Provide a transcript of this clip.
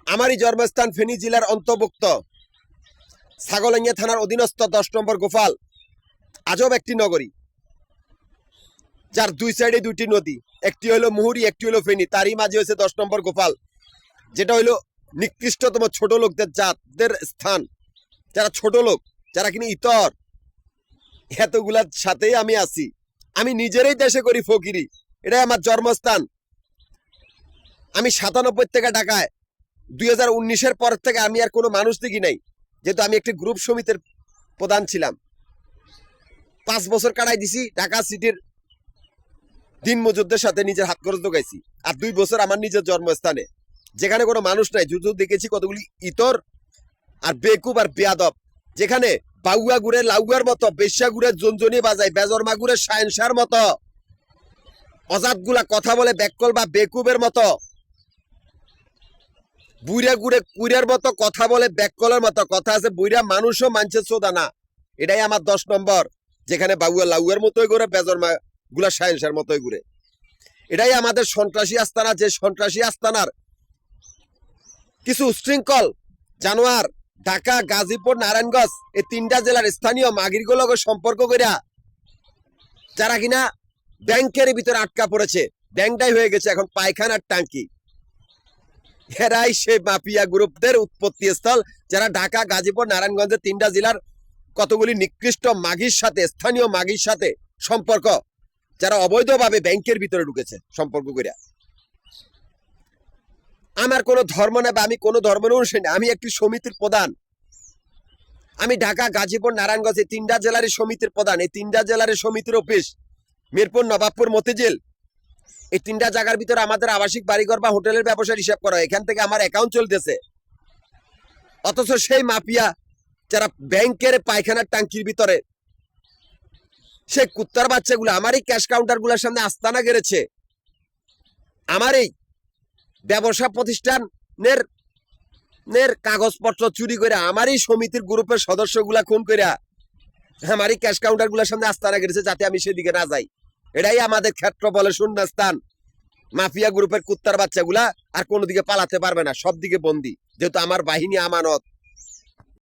আমারই জন্মস্থান ফেনী জেলার অন্তর্ভুক্ত ছাগলাইয়া থানার অধীনস্থ 10 নম্বর গোপাল আজব একটি নগরী, যার দুই সাইডে দুইটি নদী, একটি হলো মুহুরী, একটি হলো ফেনী, তারই মাঝে হয়েছে 10 নম্বর গোপাল, যেটা হইলো নিকৃষ্টতম ছোট লোকদের জাতদের স্থান, যারা ছোট লোক, যারা কিনা ইতর, এতগুলার সাথেই আমি আছি। আমি নিজেরই দেশে করি ফকিরি, এটাই আমার জন্মস্থান। আমি 97 থেকে ঢাকায়, 2019-এর পর থেকে আমি আর কোনো মানুষ দেখি নাই, যেহেতু আমি একটি গ্রুপ সমিতির প্রধান ছিলাম। 5 বছর কাটাই দিছি ঢাকা সিটির দিন মজুরদের সাথে, নিজের হাত খরচ ঢোকাইছি। আর 2 বছর আমার নিজের জন্মস্থানে, যেখানে কোনো মানুষ নাই। যুদ্ধ দেখেছি কতগুলি ইতর আর বেকুব আর বেয়াদব, যেখানে বাউয়া গুড়ে লাউয়ার মতো, বেশ্যা গুড়ে জনজনি বাজায়, বেজরমা গুড়ে সায়েন্সার মতো, অজাত গুলা কথা বলে ব্যাককল বা বেকুবের মতো, বুইরা গুড়ে কুইরার মতো কথা বলে ব্যাককলের মতো। কথা আছে বুইরা মানুষও মানছে সোদা না। এটাই আমার 10 নম্বর, যেখানে বাউয়া লাউয়ার মতোই ঘুরে, বেজরমা গুলা সায়েন্সার মতোই ঘুরে। এটাই আমাদের সন্ত্রাসী আস্তানা, যে সন্ত্রাসী আস্তানার কিছু উশৃঙ্খল জানোয়ার ঢাকা, গাজীপুর, নারায়ণগঞ্জ এই 3টা জেলার স্থানীয় মাগিরগুলোকে সম্পর্ক করিয়া, যারা কিনা ব্যাংকের ভিতরে আটকা পড়েছে, ব্যাংকটাই হয়ে গেছে এখন পায়খানার টাঙ্কি। এরাই সেই মাফিয়া গ্রুপদের উৎপত্তি স্থল, যারা ঢাকা, গাজীপুর, নারায়ণগঞ্জের 3টা জেলার কতগুলি নিকৃষ্ট মাগির সাথে, স্থানীয় মাগির সাথে সম্পর্ক, যারা অবৈধভাবে ব্যাংকের ভিতরে ঢুকেছে সম্পর্ক করিয়া। আমার কোনো ধর্ম না, বা আমি কোনো ধর্মের অনুসারী না, আমি একটি সমিতির প্রধান। আমি ঢাকা, গাজীপুর, নারায়ণগঞ্জ এই 3টা জেলার সমিতির প্রধান। এই 3টা জেলার সমিতির অফিস মিরপুর, নবাবপুর, মতিঝিল, এই 3টা জায়গার ভিতরে আমাদের আবাসিক বাড়িঘর বা হোটেলের ব্যবসার হিসাব করা হয়। এখান থেকে আমার অ্যাকাউন্ট চলতেছে। অথচ সেই মাফিয়া যারা ব্যাংকের পায়খানার টাঙ্কির ভিতরে, সেই কুত্তার বাচ্চাগুলো আমার এই ক্যাশ কাউন্টারগুলোর সামনে আস্তানা গেড়েছে। আমার এই ব্যবসা প্রতিষ্ঠানের কাগজপত্র চুরি করে, আমারই সমিতির গ্রুপের সদস্যগুলা খুন করে আমারই ক্যাশ কাউন্টারগুলোর সামনে আস্তানা গেড়েছে, যাতে আমি সেদিকে না যাই। এটাই আমাদের ক্ষেত্র বলে শূন্যস্থান। মাফিয়া গ্রুপের কুত্তার বাচ্চাগুলা আর কোনো দিকে পালাতে পারবে না, সব দিকে বন্দি, যেহেতু আমার বাহিনী আমানত।